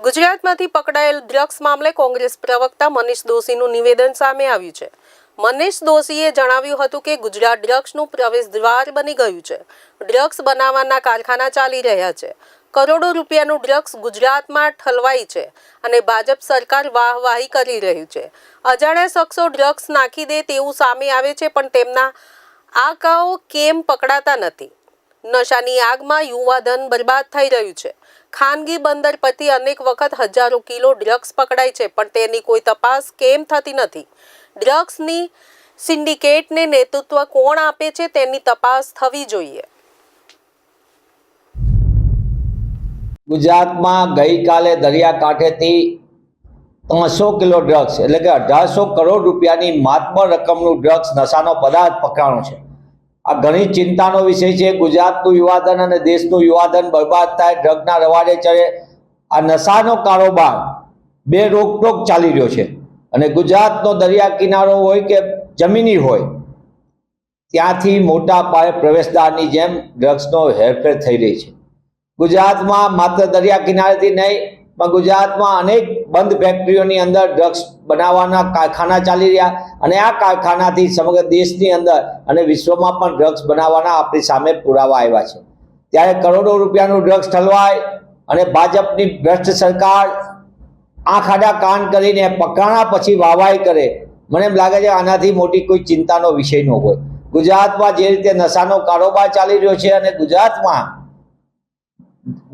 ગુજરાતમાંથી પકડાયેલ ડ્રગ્સ મામલે કોંગ્રેસ પ્રવક્તા મનીષ દોશીનું નિવેદન સામે આવ્યું છે। મનીષ દોશીએ જણાવ્યું હતું કે ગુજરાત ડ્રગ્સનું પ્રવેશ દ્વાર બની ગયું છે। ડ્રગ્સ બનાવવાના કારખાના ચાલી રહ્યા છે। કરોડો રૂપિયાનું ડ્રગ્સ ગુજરાતમાં ઠલવાય છે અને ભાજપ સરકાર વાહવાહી કરી રહ્યું છે। અજાણ્યા શખ્સો ડ્રગ્સ નાખી દે તેવું સામે આવે છે, પણ તેમના આંકાઓ કેમ પકડાતા નથી? નશાની આગમાં યુવાધન બરબાદ થઈ રહ્યું છે। ખાનગી બંદર પરથી અનેક વખત હજારો કિલો ડ્રગ્સ પકડાય છે, પણ તેની કોઈ તપાસ કેમ થતી નથી? ડ્રગ્સની સિન્ડિકેટને નેતૃત્વ કોણ આપે છે તેની તપાસ થવી જોઈએ। ગુજરાતમાં ગઈકાલે દરિયાકાંઠેથી 300 કિલો ડ્રગ્સ એટલે કે 1800 કરોડ રૂપિયાની માતબર રકમનું ડ્રગ્સ નશાનો પદાર્થ પકડાણો છે। આ ઘણી ચિંતાનો વિષય છે। ગુજરાતનું યુવાધન અને દેશનું યુવાધન બરબાદ થાય, ડ્રગના રવાડે ચડે। આ નશાનો કારોબાર બે રોકટોક ચાલી રહ્યો છે અને ગુજરાતનો દરિયા કિનારો હોય કે જમીની હોય, ત્યાંથી મોટા પાયે પ્રવેશદ્વારની જેમ ડ્રગ્સનો હેરફેર થઈ રહી છે। ગુજરાતમાં માત્ર દરિયા કિનારેથી નહીં, પણ ગુજરાતમાં અનેક બંધ ફેક્ટરીઓની અંદર ડ્રગ્સ બનાવવાના કારખાના ચાલી રહ્યા અને આ કારખાનાથી સમગ્ર દેશની અંદર અને વિશ્વમાં પણ ડ્રગ્સ બનાવવાના આપણી સામે પુરાવા આવ્યા છે। ત્યારે કરોડો રૂપિયાનું ડ્રગ્સ ઠલવાય અને ભાજપની ભ્રષ્ટ સરકાર આંખ આડા કાન કરીને પકડાણા પછી વાહવાહી કરે, મને એમ લાગે છે આનાથી મોટી કોઈ ચિંતાનો વિષય ન હોય। ગુજરાતમાં જે રીતે નશાનો કારોબાર ચાલી રહ્યો છે અને ગુજરાતમાં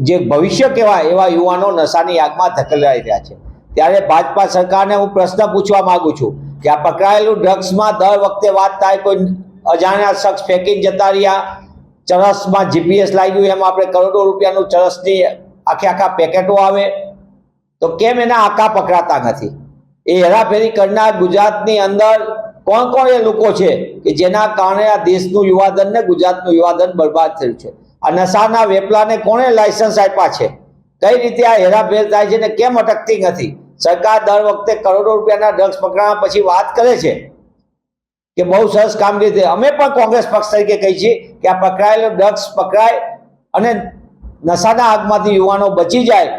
જે ભવિષ્ય કહેવાય એવા યુવાનો નશાની આગમાં ધકેલાઈ રહ્યા છે, ત્યારે ભાજપા સરકારને હું પ્રશ્ન પૂછવા માંગુ છું કે આ પકડાયેલું ડ્રગ્સમાં દર વખતે વાત થાય કોઈ અજાણ્યા શખ્સ ફેંકીને જતા રહ્યા, ચરસમાં જીપીએસ લાગ્યું એમ આપણે કરોડો રૂપિયાનું ચરસની આખા પેકેટો આવે, તો કેમ એના આંકા પકડાતા નથી? એ હેરાફેરી કરનાર ગુજરાતની અંદર કોણ કોણ એ લોકો છે કે જેના કારણે આ દેશનું યુવાધન ને ગુજરાતનું યુવાધન બરબાદ થયું છે? આ નશાના વેપલાને કોણે લાયસન્સ આપ્યા છે? કઈ રીતે આ હેરાફેર થાય છે ને કેમ અટકતી નથી? સરકાર દર વખતે કરોડો રૂપિયાના ડ્રગ્સ પકડાયા પછી વાત કરે છે કે બહુ સરસ કામગીરી થઈ। અમે પણ કોંગ્રેસ પક્ષ તરીકે કહીએ છીએ કે આ પકડાયેલો ડ્રગ્સ પકડાય અને નશાના આગમાંથી યુવાનો બચી જાય